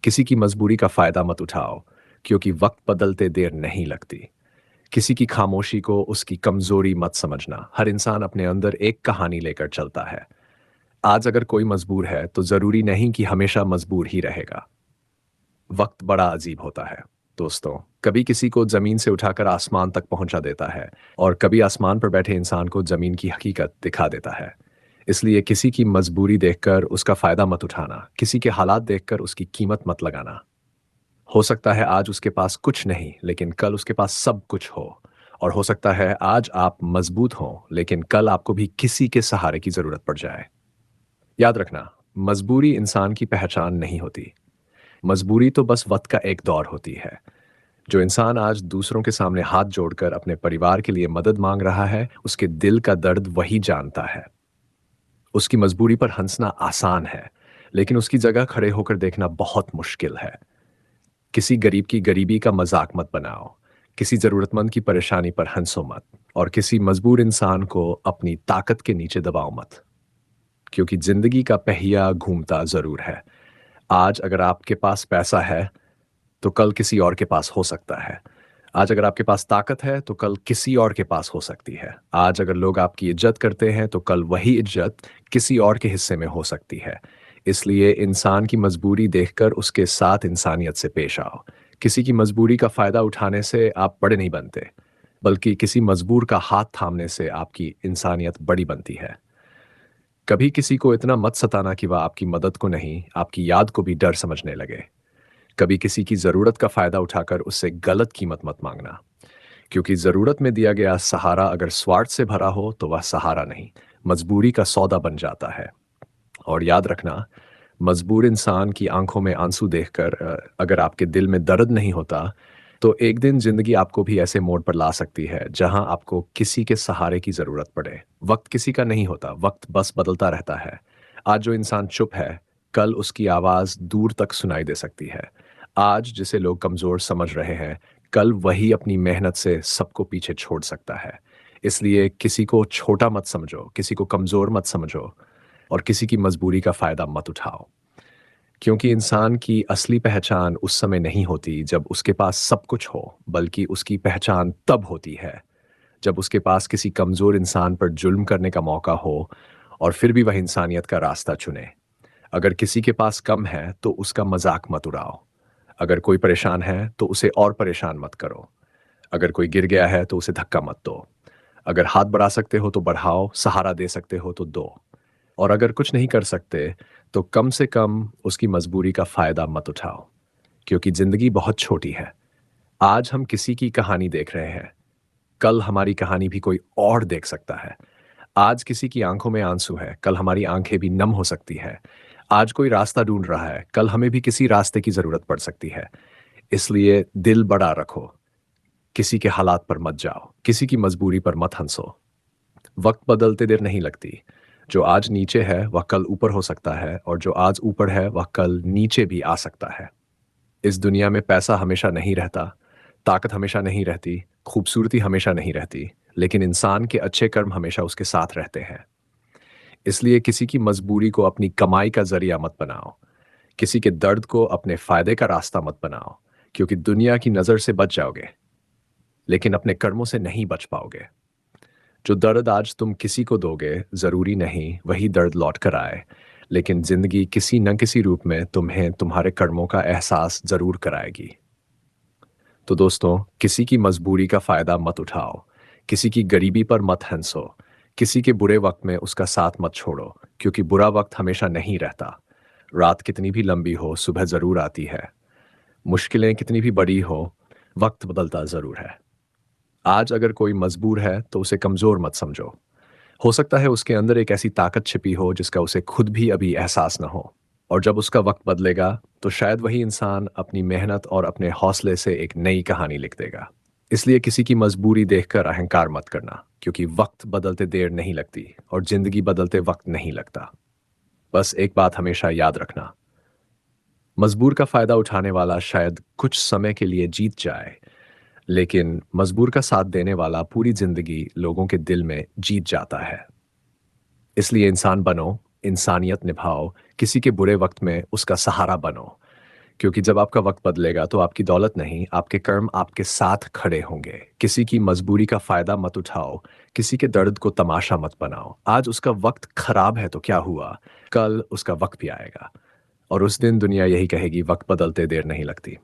किसी की मजबूरी का फायदा मत उठाओ, क्योंकि वक्त बदलते देर नहीं लगती। किसी की खामोशी को उसकी कमजोरी मत समझना। हर इंसान अपने अंदर एक कहानी लेकर चलता है। आज अगर कोई मजबूर है तो जरूरी नहीं कि हमेशा मजबूर ही रहेगा। वक्त बड़ा अजीब होता है दोस्तों। कभी किसी को जमीन से उठाकर आसमान तक पहुंचा देता है, और कभी आसमान पर बैठे इंसान को जमीन की हकीकत दिखा देता है। इसलिए किसी की मजबूरी देखकर उसका फायदा मत उठाना, किसी के हालात देखकर उसकी कीमत मत लगाना। हो सकता है आज उसके पास कुछ नहीं, लेकिन कल उसके पास सब कुछ हो। और हो सकता है आज आप मजबूत हों, लेकिन कल आपको भी किसी के सहारे की जरूरत पड़ जाए। याद रखना, मजबूरी इंसान की पहचान नहीं होती। मजबूरी तो बस वक्त का एक दौर होती है। जो इंसान आज दूसरों के सामने हाथ जोड़कर अपने परिवार के लिए मदद मांग रहा है, उसके दिल का दर्द वही जानता है। उसकी मजबूरी पर हंसना आसान है, लेकिन उसकी जगह खड़े होकर देखना बहुत मुश्किल है। किसी गरीब की गरीबी का मजाक मत बनाओ, किसी जरूरतमंद की परेशानी पर हंसो मत, और किसी मजबूर इंसान को अपनी ताकत के नीचे दबाओ मत। क्योंकि जिंदगी का पहिया घूमता जरूर है। आज अगर आपके पास पैसा है तो कल किसी और के पास हो सकता है। आज अगर आपके पास ताकत है तो कल किसी और के पास हो सकती है। आज अगर लोग आपकी इज्जत करते हैं तो कल वही इज्जत किसी और के हिस्से में हो सकती है। इसलिए इंसान की मजबूरी देखकर उसके साथ इंसानियत से पेश आओ। किसी की मजबूरी का फायदा उठाने से आप बड़े नहीं बनते, बल्कि किसी मजबूर का हाथ थामने से आपकी इंसानियत बड़ी बनती है। कभी किसी को इतना मत सताना कि वह आपकी मदद को नहीं, आपकी याद को भी डर समझने लगे। कभी किसी की जरूरत का फायदा उठाकर उससे गलत कीमत मत मांगना, क्योंकि जरूरत में दिया गया सहारा अगर स्वार्थ से भरा हो तो वह सहारा नहीं, मजबूरी का सौदा बन जाता है। और याद रखना, मजबूर इंसान की आंखों में आंसू देखकर अगर आपके दिल में दर्द नहीं होता, तो एक दिन जिंदगी आपको भी ऐसे मोड़ पर ला सकती है जहां आपको किसी के सहारे की जरूरत पड़े। वक्त किसी का नहीं होता, वक्त बस बदलता रहता है। आज जो इंसान चुप है, कल उसकी आवाज दूर तक सुनाई दे सकती है। आज जिसे लोग कमजोर समझ रहे हैं, कल वही अपनी मेहनत से सबको पीछे छोड़ सकता है। इसलिए किसी को छोटा मत समझो, किसी को कमजोर मत समझो, और किसी की मजबूरी का फायदा मत उठाओ। क्योंकि इंसान की असली पहचान उस समय नहीं होती जब उसके पास सब कुछ हो, बल्कि उसकी पहचान तब होती है जब उसके पास किसी कमजोर इंसान पर जुल्म करने का मौका हो, और फिर भी वह इंसानियत का रास्ता चुने। अगर किसी के पास कम है तो उसका मजाक मत उड़ाओ। अगर कोई परेशान है तो उसे और परेशान मत करो। अगर कोई गिर गया है तो उसे धक्का मत दो। अगर हाथ बढ़ा सकते हो तो बढ़ाओ, सहारा दे सकते हो तो दो। और अगर कुछ नहीं कर सकते तो कम से कम उसकी मजबूरी का फायदा मत उठाओ। क्योंकि जिंदगी बहुत छोटी है। आज हम किसी की कहानी देख रहे हैं, कल हमारी कहानी भी कोई और देख सकता है। आज किसी की आंखों में आंसू है, कल हमारी आंखें भी नम हो सकती है। आज कोई रास्ता ढूंढ रहा है, कल हमें भी किसी रास्ते की जरूरत पड़ सकती है। इसलिए दिल बड़ा रखो, किसी के हालात पर मत जाओ, किसी की मजबूरी पर मत हंसो। वक्त बदलते देर नहीं लगती। जो आज नीचे है वह कल ऊपर हो सकता है, और जो आज ऊपर है वह कल नीचे भी आ सकता है। इस दुनिया में पैसा हमेशा नहीं रहता, ताकत हमेशा नहीं रहती, खूबसूरती हमेशा नहीं रहती, लेकिन इंसान के अच्छे कर्म हमेशा उसके साथ रहते हैं। इसलिए किसी की मजबूरी को अपनी कमाई का जरिया मत बनाओ, किसी के दर्द को अपने फायदे का रास्ता मत बनाओ। क्योंकि दुनिया की नजर से बच जाओगे, लेकिन अपने कर्मों से नहीं बच पाओगे। जो दर्द आज तुम किसी को दोगे, जरूरी नहीं वही दर्द लौट कर आए, लेकिन जिंदगी किसी न किसी रूप में तुम्हें तुम्हारे कर्मों का एहसास जरूर कराएगी। तो दोस्तों, किसी की मजबूरी का फायदा मत उठाओ, किसी की गरीबी पर मत हंसो, किसी के बुरे वक्त में उसका साथ मत छोड़ो। क्योंकि बुरा वक्त हमेशा नहीं रहता। रात कितनी भी लंबी हो, सुबह जरूर आती है। मुश्किलें कितनी भी बड़ी हो, वक्त बदलता जरूर है। आज अगर कोई मजबूर है तो उसे कमजोर मत समझो। हो सकता है उसके अंदर एक ऐसी ताकत छिपी हो जिसका उसे खुद भी अभी एहसास न हो। और जब उसका वक्त बदलेगा तो शायद वही इंसान अपनी मेहनत और अपने हौसले से एक नई कहानी लिख देगा। इसलिए किसी की मजबूरी देखकर अहंकार मत करना, क्योंकि वक्त बदलते देर नहीं लगती और जिंदगी बदलते वक्त नहीं लगता। बस एक बात हमेशा याद रखना, मजबूर का फायदा उठाने वाला शायद कुछ समय के लिए जीत जाए, लेकिन मजबूर का साथ देने वाला पूरी जिंदगी लोगों के दिल में जीत जाता है। इसलिए इंसान बनो, इंसानियत निभाओ, किसी के बुरे वक्त में उसका सहारा बनो। क्योंकि जब आपका वक्त बदलेगा तो आपकी दौलत नहीं, आपके कर्म आपके साथ खड़े होंगे। किसी की मजबूरी का फायदा मत उठाओ, किसी के दर्द को तमाशा मत बनाओ। आज उसका वक्त खराब है तो क्या हुआ, कल उसका वक्त भी आएगा और उस दिन दुनिया यही कहेगी, वक्त बदलते देर नहीं लगती।